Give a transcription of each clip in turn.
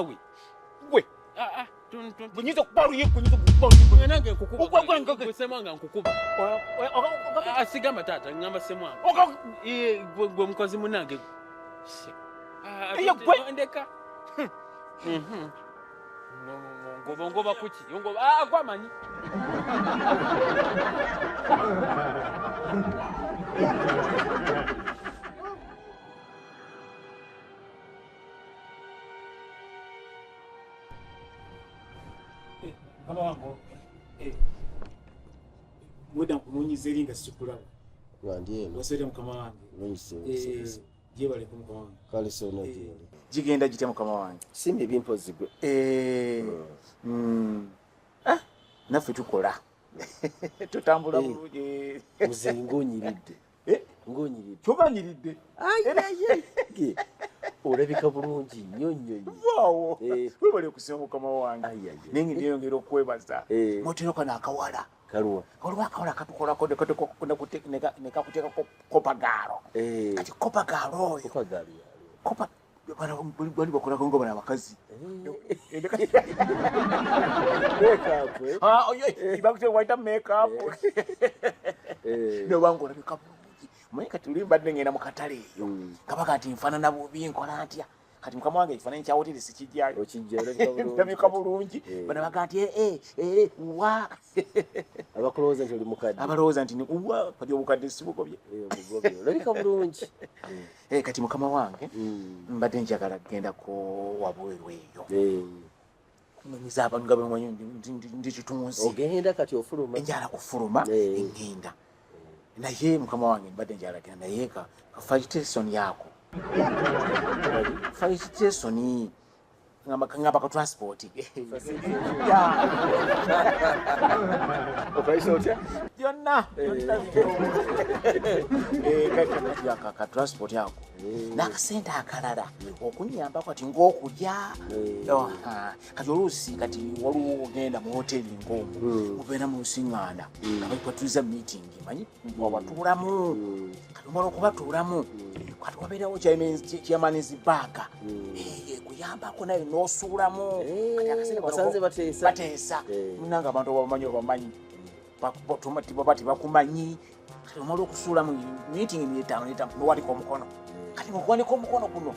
naawe gwe bunyiza okubaluye nange nkukuba semwanga nkukuba asigamba taata ngamba semwanga gwe mukozi munange ndeka ngoba kuki gwamanyi mweda nkunoonyiza eri nga sikulaba wandieno wasere mukama wange jebale ku mukama wange kale sona gigenda gitya mukama wange simbi bimpozi gwe naffe tukola tutambula bulungi muze ngonyiridde tobanyiridde olabika bulungi nnyo vaawo webale okusima mukama wange naye ngendeyongera okwebaza moteroka naakawala kaluwa waliwo akawala katukolako nekakuteekako kopagaalo kati kopagaalo oyo bali bakolako nga bana abakazi waita makeup nobanga olabika bulungi manye kati luli mbadde ngenda mu katale eyo kabaka nti nfaanana bubi nkola ntya kati mukama wange ekifaananyi kya hoteri sikijjayo ndabika bulungi bana baga nti wa abakulowooza nti oli mukadde abalowooza nti wa kati obukadde sibugobye olabika bulungi kati mukama wange mbadde njagala kgendako wabweru eyo kumenyiza abantu nga bemanyi ndi kitunzi ogenda kati ofuluma enjala kufuluma engenda naye mukama wange mbadde njagala genda naye kafalitesoni yako falitesoni ngamba ka transport yonna ka transport yako n'akasente akalala okunyamba kati ng'okulya kati oluusi kati waliwo ogenda mu hoteri ng'omu mubeera mu lusiŋŋaana nga balipatuliza meeting manyi wabatuulamu kati omala okubatuulamu kati wabeerawo kyamanizi baaka kuyambako naye n'osuulamu kati akasente bateesa munanga abantu obamanyi baba tebakumanyi kati omala okusuulamu meeting n'etaano n'owanika omukono kati mukuwanika omukono guno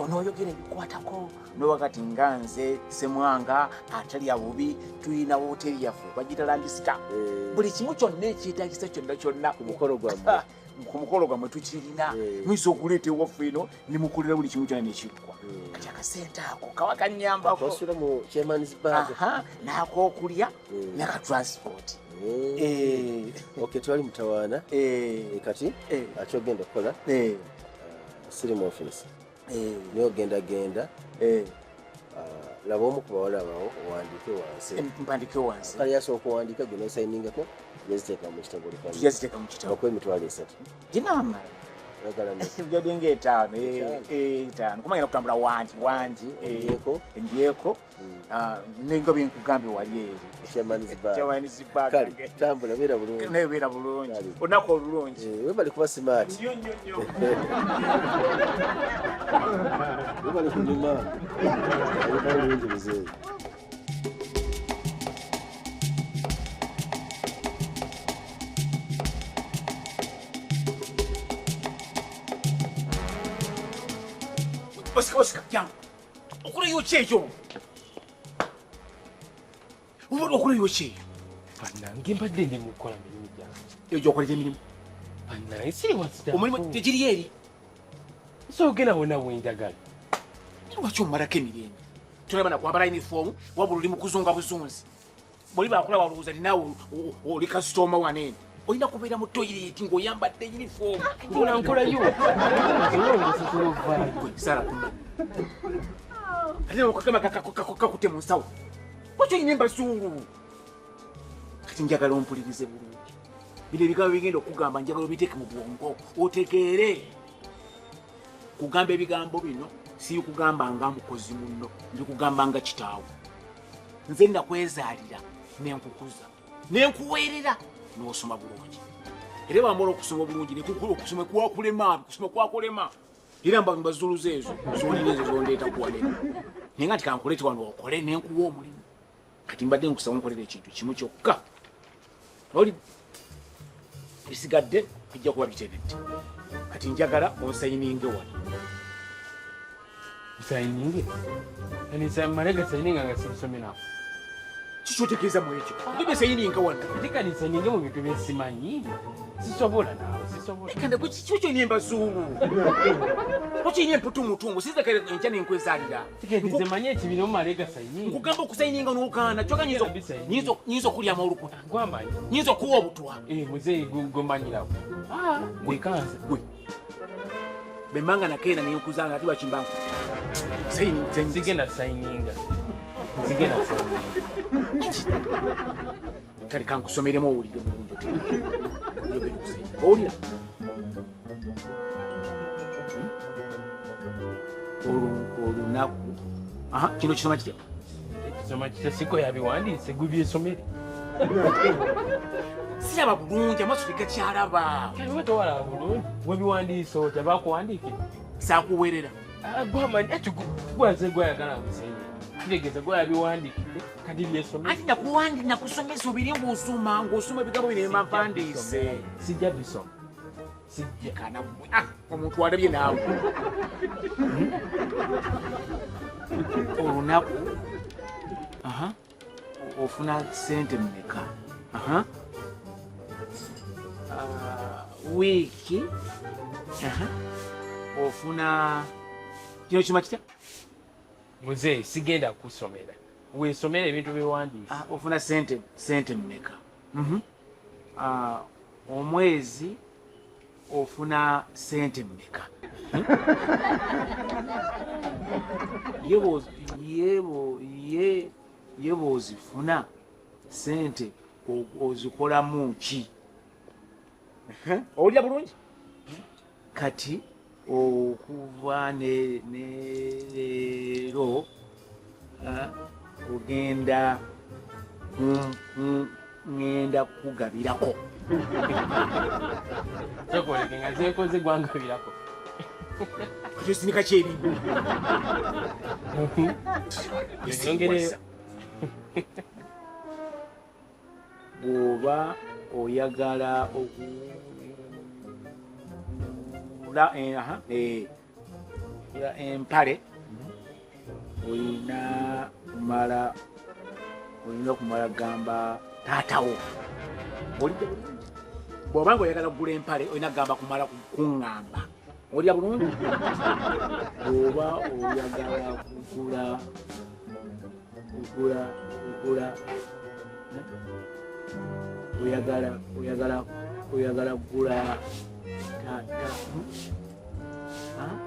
n'oyogera ebikwatako noba kati nga nze semwanga atalya bubi tulina woteri yaffe bagita landisita buli kimu kyonna ekyetagisa kyonna ku mukolo gwammwe ku mukolo gwammwe tukirina muyinza okuleeta ewaffe eno nimukolera buli kimu kyonna nekiggwa kati akasente ako kaba kannyambako osula mu chairman's bag n'akookulya n'akatransport twali mutawaana kati ati ogenda okukola siri mu office niyo genda laba omu ku bawala bawo mpandike wansi kale yasooka okuwandiika gwe nosayiningako yaziteeka mu kitabo okwa emitwalo 3 ginamala byadde ng'etaano etaano kumanyira kutambula wangi endyeko nenga byenkugambye wali eri kale tambula beera bulungi naye beera bulungi olunaku olulungi webali kuba simaati webali kunyuma bulungi buzeeyi osika yangu okuleyo kyeyo ubona okuleyo kyeyo bannange mbadde ndi mukola mirimu gyange eyo gyokolera emirimu bannange siri wasita omulimu tegiri eri soogera wonna bwenjagala lwaki omumalako emirembe tolaba nakwambala yunifoomu wabula oli mu kuzunga buzunzi bwoli bakulaba olowooza ninawe oli kasitoma waneene olina kubeera mu toyireti ng'oyambadde yunifoomu ona nkolayo sala ate okakema kakute mu nsawo lwaki olina embasuulu kati njagala ompulirize bulungi bino ebigambo bigenda okugamba njagala obiteeke mu bwongo otegeere kugamba ebigambo bino si kugamba nga mukozi munno ndikugamba nga kitaawo nze nakwezaalira nenkukuza nenkuweerera n'osoma bulungi era bamala okusoma bulungi okusoma kwakulema era mbazuluza ezo zolina ezo zondeeta kuwanena ninga tikankulete wano okole nenkuwa omulimu kati mbadde nkusaba nkolera ekintu kimu kyokka oli bisigadde bijja kuba biteredde kati njagala onsayininge wano sayininge ani malega sayininga nga sibisomerawo kikyotegeeza mu ekyo ngebe sayininga wano tikani sayininge mu bintu byesimanyi sisobola nawe sisobola kanda kyo nyemba zulu okinye mputumutungu sizakale enkya nenkwezaalira tikedize manye ekibino mu malega sayininga nkugamba okusayininga n'ogaana kyoka nyinza okulyamu olukuna gwamanyi nyinza okuwa obutwa muzeeyi gomanyirawo gwekanze bembanga nakeena nenkuzaala ati bakimbanku sigenda sayininga kale kankusomeremu owulire bulungi owulira olunaku kino kisoma kitya ekisoma kitya siko yabiwandiise gwe byesomere siraba bulungi amaaso tegakyalaba kaliwe towalaba bulungi webiwandiise otya bakuwandiikira saakuweerera gwamanyi ekyo gwaze gwayagala musenyi kitegeeza gwayabiwandiikidde kati byesomere ati nakusomesa obiri ng'osoma ebigambo bino emavandiise sijja bisoma omuntu walabye naawe olunaku ofuna sente mmeka wiiki ofuna kino kima kitya muzeeyi sigenda kusomera weesomera ebintu byewandiise ofuna sente mmeka omwezi ofuna sente mmeka yebo ozifuna sente ozikolamu ki owulira bulungi kati okuva ne leero ogenda ngenda kugabirako kyokoleke nga zeekoze gwangabirako kati osinika kyeri yongereyo bw'oba oyagala empale olina kumala gamba taatawo bw'obanga oyagala kugula empale olina kugamba kumala kuŋŋamba olya bulungi bw'oba oyagala oyagala kugula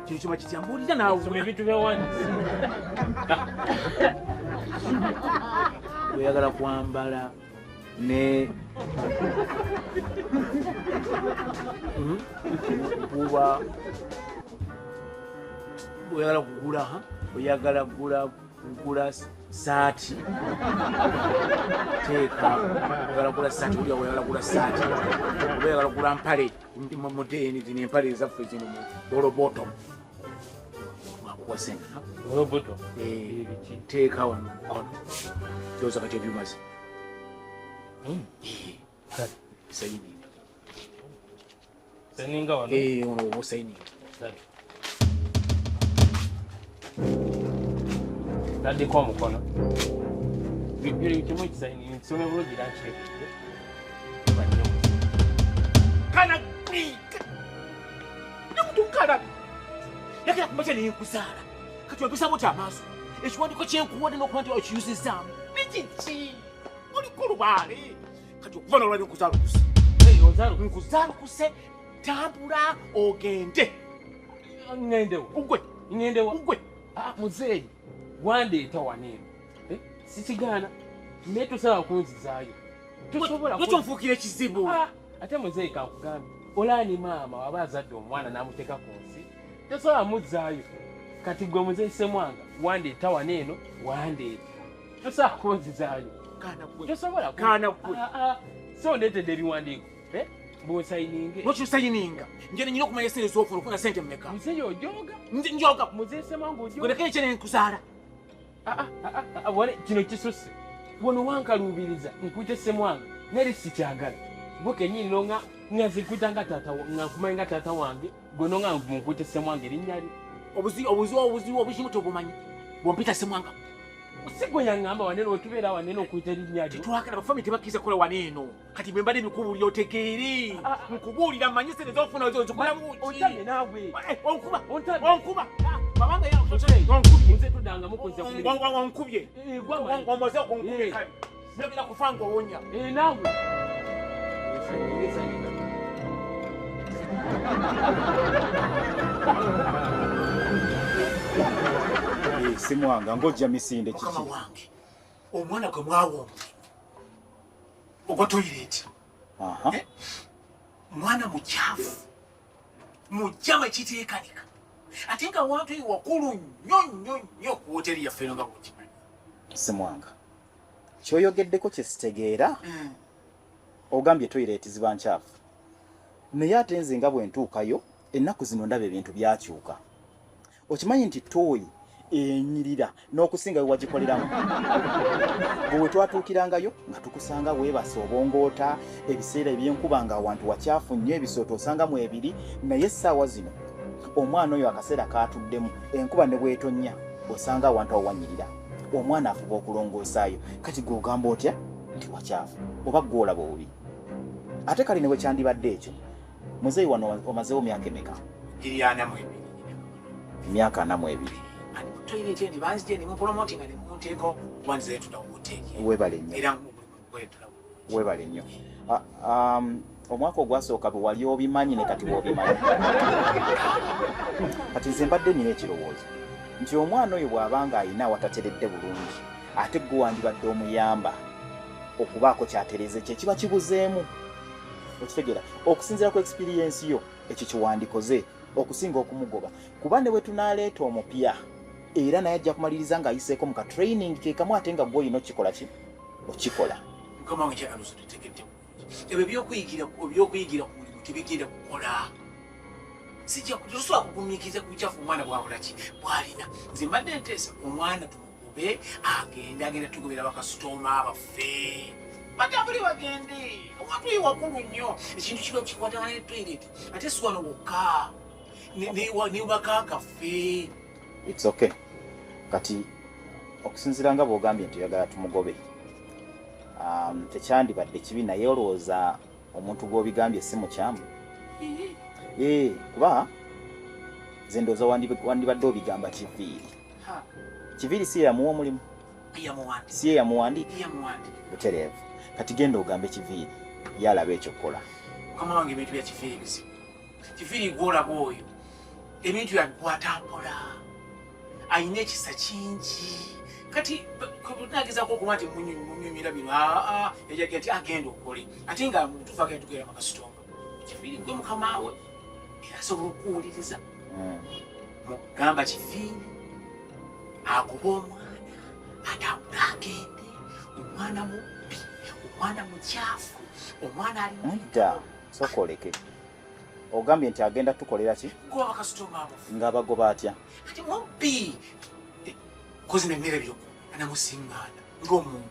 kino kyoma kitya mbuulira naawe soma ebintu byewandiise oyagala kwambala ne kuba oyagala kugula saati teeka oyagala kugula saati olya oyagala kugula saati oba oyagala kugula mpale mudeni zino empale ezaffe zino oloboto wakuwasenga oloboto teeka wano mukono kyoza kati ebyumaze sayininga sayininga wano ono sayininga taddeko omukono buli kimu ekisayininga kisome bulungi nakyekedde kana namutukala yakera kumakya nenkuzaala kati wabisamu ti amaaso ekiwandiko kyenkuwadde n'okuba nti okiyuzizaamu nikiki oliko olubaale kati okuva nolwa nkuzaalukuse nkuzaalukuse tambula ogende ugwe muzeeyi wandeeta waneeno sikigaana naye tosobola kunzizaayo tokyonfuukira ekizibu ate muzeeyi kankugambe olaani maama waba azadde omwana n'amuteeka ku nsi tosobola muzzaayo kati gwe muzeeyi Ssemwanga wandeeta waneeno wandeeta tosobola kunzizaayo tosobola so ndeetedde ebiwandiiko bw'osayininge nokyusayininga nje nenyina okumanya sente z'ofuna okufuna sente mmeka muzeeyi ojoga njoga muzeeyi Ssemwanga ojoga goleka ekyo nenkuzaala Wale kino kisuse. Wono wankalubiriza nkute semwanga. Neri sikyagala. Boke nyini nonga ngazikuta nga tata ngakumanyi nga tata wange gono nga nkute semwanga erinnyali. Obuzibu tobumanyi. Bwompita semwanga. Sigo yangamba wanene otubeera wanene okuyita erinnya lyo. Twakala bafami tebakkiriza kukola waneeno. Kati bwe mbadde bikubuulira otegeere. Nkubuulira mmanyi sente z'ofuna zikolamu ki? Ontamye naawe. Onkuba. Babanga nze tudanga mukoza wankubye. Omaze okunkubye kale. Njagala kufa ng'owonya. Naawe. Simwanga ngojja misinde kiki. Mukama wange. Omwana gwe mwawombe. Ogwa toilet. Mwana mukyafu. Mujjama ekiteekanika. Ate nga wantu wakulu nnyo ku woteri yaffe nga bwokimanyi. Simwanga. Kyoyogeddeko kye sitegeera. Ogambye toilet ziba nkyafu. Naye ate nze nga bwe ntuukayo ennaku zino ndaba ebintu byakyuka. Okimanyi nti toyi enyirira n'okusinga we wagikoleramu. Bwe twatuukirangayo nga tukusanga weebase obongoota ebiseera ebyenkuba nga awantu wakyafu nnyo ebisooto osangamu ebiri naye essaawa zino omwana oyo akaseera kaatuddemu enkuba ne bw'etonnya osanga awantu awo wanyirira. Omwana afuba okulongoosaayo kati gw'ogamba otya nti wakyafu oba gw'olaba obubi. Ate kale ne bwe kyandibadde ekyo muzeeyi wano omazeewo myaka emeka? Myaka 42. Toilet ni banzije ni mupromoting ni munteko wanze tutawuteke. Webale nnyo. Era kwetula. Webale nnyo. Omwaka ogwasooka bwe wali obimanyi ne kati bw'obimanyi. Kati nze mbadde nina ekirowoozo nti omwana oyo bw'abanga ayina awatateredde bulungi ate gwe wandibadde omuyamba okubaako kyatereze kye kiba kibuzeemu. Okitegeera okusinziira ku experience yo ekyo kiwandikoze okusinga okumugoba kuba ne bwe tunaaleeta omupya era naye ajja kumaliriza ng'ayiseeko mu ka training ke kamu ate nga gwe olina okikola ki okikola. Mukama wange kyakaluso tutegedde ebyo by'okuyigira ku mulimu tebigenda kukola. Sijja kutusobola kugumiikiriza ku bikyafu omwana bw'akola ki bw'alina. Nze mbadde nteesa omwana tumugube agenda tugobera bakasitoma abaffe batambule bagende. Omuntu oyo wakulu nnyo ekintu kiba kikwatagana ne toilet ate si wano wokka ne bakakaffe. It's okay. Kati okusinziira nga bw'ogambye nti oyagala tumugobe tekyandibadde kibi naye olowooza omuntu gw'obigambye si mukyamu. Kuba nze ndowooza wandibadde obigamba Kiviiri. Kiviiri si yamuwa omulimu? Si ye yamuwandiika? Butereevu. Kati genda ogambe Kiviiri yalaba ekyo kukola. Mukama wange ebintu bya Kiviiri bizibu. Kiviiri gw'olaba oyo ebintu byabikwata mpola. Ayina ekisa kingi. Kati kunagezaako okuba nti munyumira bino yajagira nti agenda okole ate nga mutuufu agenda tugera makasitoma. Kiviiri gwe mukama we era asobola okuwuliriza. Mugamba Kiviiri agoba omwana atambula agende. Omwana mubbi, omwana mukyafu, omwana alidda sooka oleke. Ogambye nti agenda tukolera ki? Goba bakasitoma abafu. Ng'abagoba atya? Ati mubbi kozi nemmere byo anamusiŋŋaana ng'omuntu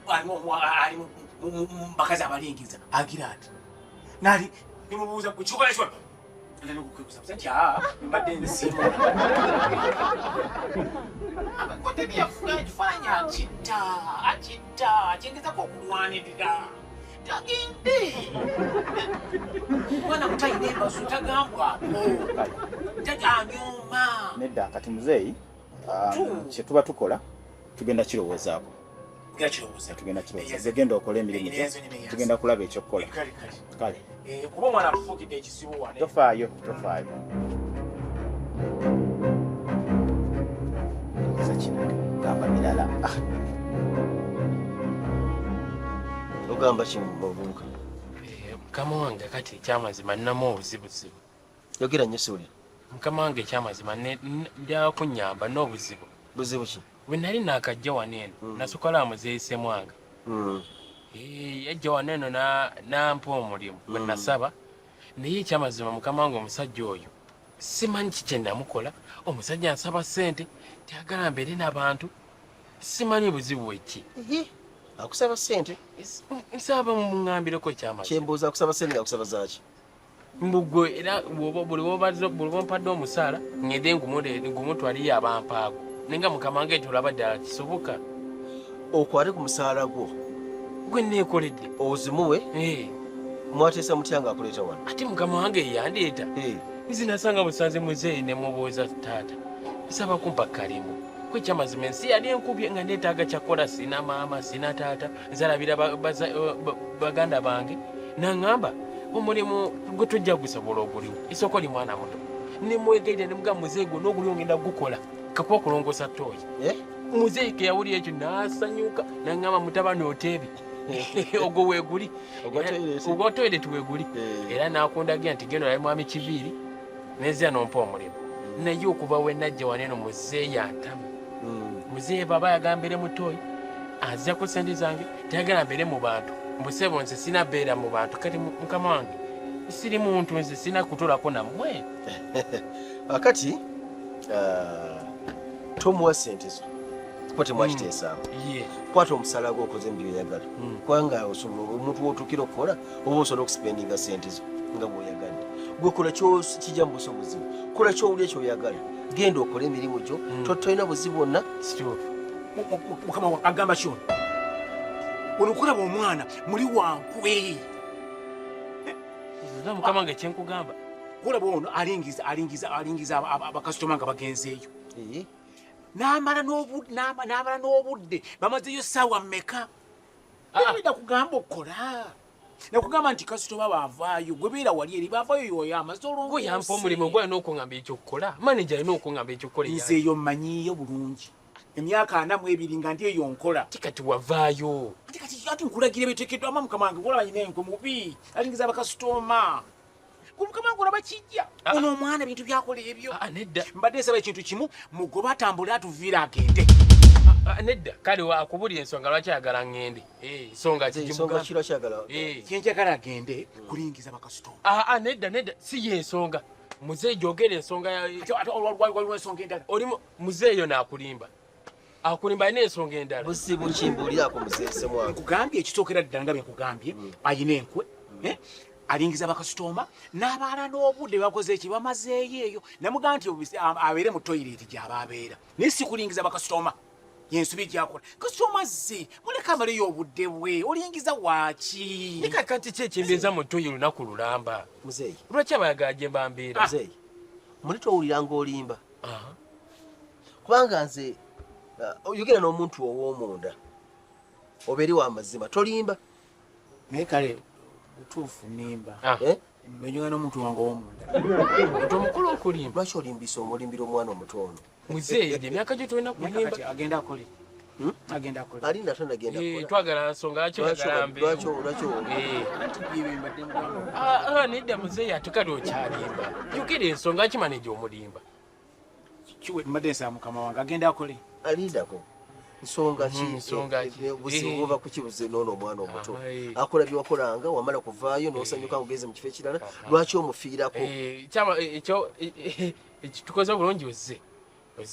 ali mu bakazi abalingiza agira ati nali nimubuuza ku kikola kyo nokukwebuza nti mbadde nsiima abakote byafanya akitta akyengezako okulwanirira tagende mwana mutayina embaso tagambwako taganyuma. Nedda kati muzeeyi kye tuba tukola tugenda kirowoozaako. Tugenda kirowooza genda okola emirimu tugenda kulaba ekyokukola. Kale kuba omwana atufuukidde ekisibo wane. Tofaayo. Gamba mirala. Ogamba kimubuuka. Mukama wange kati ekyamazima nnamu obuzibuzibu. Yogera nnyo siwulira. Mukama wange ekyamazima ndya kunnyamba n'obuzibu. Buzibu ki? Bwe nali naakajja waneeno nasokola muzeeyi Semwanga. Yajja waneeno nampa omulimu bwe nasaba naye ekyamazima mukama wange omusajja oyo simanyi ki kye namukola. Omusajja ansaba ssente tyagala mbeere n'abantu simanyi buzibu eki akusaba sente nsaba mungambireko ekyama kyembuuza akusaba sente ngakusaba zaaki mbugwe era buli wompadde omusaala ngende ngumutwaliyo abampaago nenga mukama wange tolaba ddala kisoboka okwate ku musaala gwo gwe neekoledde ozimuwe mwateesa mutya nga akuleeta wano ate mukama wange yandeeta nzinasanga busanze muzeeyi nemubuuza taata nsaba kumpa kalimu kwekyamazima ensi yali enkubye nga neetaaga kyakola sina maama sina taata nzalabira baganda bange naŋŋamba omulimu gwe tojja gusobola oguliwo isoko li mwana muto nemwegaire nemugamba muzeeyi gwo n'oguli ogenda gukola kakuba okulongosa ttooyi muzeeyi ke yawulira ekyo n'asanyuka naŋŋamba mutabani oteebi ogwo weeguli ogwa toyireti weeguli era n'akundagira nti genda olabe mwami kiviiri nezira nompa omulimu naye okuva we najja waneeno muzeeyi antama muzeeyi baba ayagala mbeere mutooyi azirako sente zange tayagala mbeere mu bantu mbusebo nze sina beera mu bantu kati mukama wange siri muntu nze sina kutolako nammwe akati tomuwa sente zo kuba temwakiteesaamu kwata omusaala gwe okoze mu byoyagala kubanga omuntu wotuukira okukola oba osobola okusipendinga sente zo nga bwoyagadde gwe kola kijja mu busobozi kola kyowulya kyoyagala genda okole emirimu gyo tolina buzi bwonna mukama wange agamba kyona olukulaba omwana muli wankwe mukama wange kyenkugamba kulaba ono alingiza abakasitoma nga bagenzeeyo n'amala n'obudde bamazeyo ssaawa mmeka nakugamba okukola nakugamba nti kasitoma baavaayo gwe beera wali eri baavaayo yoyo amaze olongo yampa omulimu gwe alina okuŋŋamba ekyokukola maneja alina okuŋŋamba ekyokukola nzeeyo mmanyiiyo bulungi emyaka 42 nga ndi eyo nkola tikati wavaayo ati nkulagira ebiteekeddwa ama mukama wange olaba nyina enkwe mubi alingiza abakasitoma mukama wange olaba kijja ono omwana bintu byakola ebyo nedda mbadde nsaba ekintu kimu mugoba atambule atuviire agende nedda kale akubulira ensonga lwaki ayagala ŋŋende ensonga kyenjagala agende kulingiza bakasitoma nedda si ye ensonga muzeeyi gyogera ensonga waliwo ensonga endala olimu muzeeyo n'akulimba akulimba alina ensonga endala buzibu kimbuulirako muzeesemwange nkugambye ekitookera ddala nga byenkugambye ayina enkwe alingiza bakasitoma n'abaala n'obudde bakoze eki bamazeeyo eyo namugamba nti abeere mu toyireti gy'aba abeera naye si kulingiza bakasitoma yensubi gyakola kasitoma zze muleka amaleyo obudde bwe olingiza waaki nekakati ki ekyembeeza mu toyi olunaku lulamba muzeeyi lwaki abayagala gye mba mbeera muzeeyi muli towulira ng'olimba kubanga nze oyogera n'omuntu ow'omunda oba eri w'amazima tolimba naye kale butuufu nimba menyoga n'omuntu wange ow'omunda omuntu omukulu okulimba lwaki olimbira omwana omuto ono muzeeyi emyaka gyo tolina kulimba agenda akole agenda akole ali nate nagenda twagala nsonga nedda muzeeyi ate kale okyalimba yogera ensonga akimane gy'omulimba mbadde nsaba mukama wange agenda akole alindako nsonga ki buzibu buva ku kibuze noono omwana omuto akola byewakolanga wamala kuvaayo n'osanyuka ngugeze mu kifo ekirala lwaki omufiirako tukoze bulungi ozze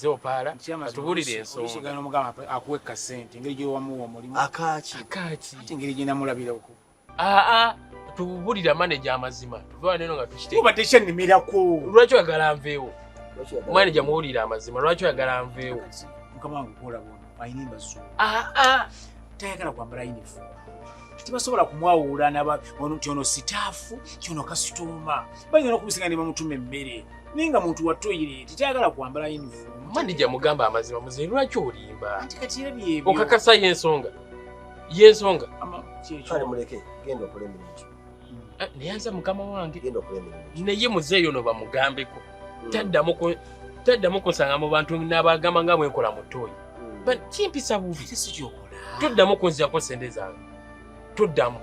opaala atubulire ensonga nomugamba akuwe kasente engeri gyewamuwa omulimu akaaki ate engeri gyenamulabirako tubulira maneja amazima tuva neno nga tukite obadde kyanimirako lwaki oyagala nveewo maneja muwulira amazima lwaki oyagala nveewo mukama wange kuolaba ayina embazo tayagala kwambala yunifomu tibasobola kumwawula nti ono sitaafu kyono kasitoma bayina n'okubisinga ne bamutuma emmere naye nga muntu wa toyireti tayagala kwambala yunifomu maneja mugamba amazima muzeeyi lwaki olimba anti kati era byebyo okakasa yensonga kale muleke genda okola emirimu naye nza mukama wange genda okola emirimu naye muzeeyi ono bamugambeko taddamu kunsanga mu bantu n'abagamba nga bwenkola mu ttooyi kimpisa bubi toddamu kunzirako sente zange toddamu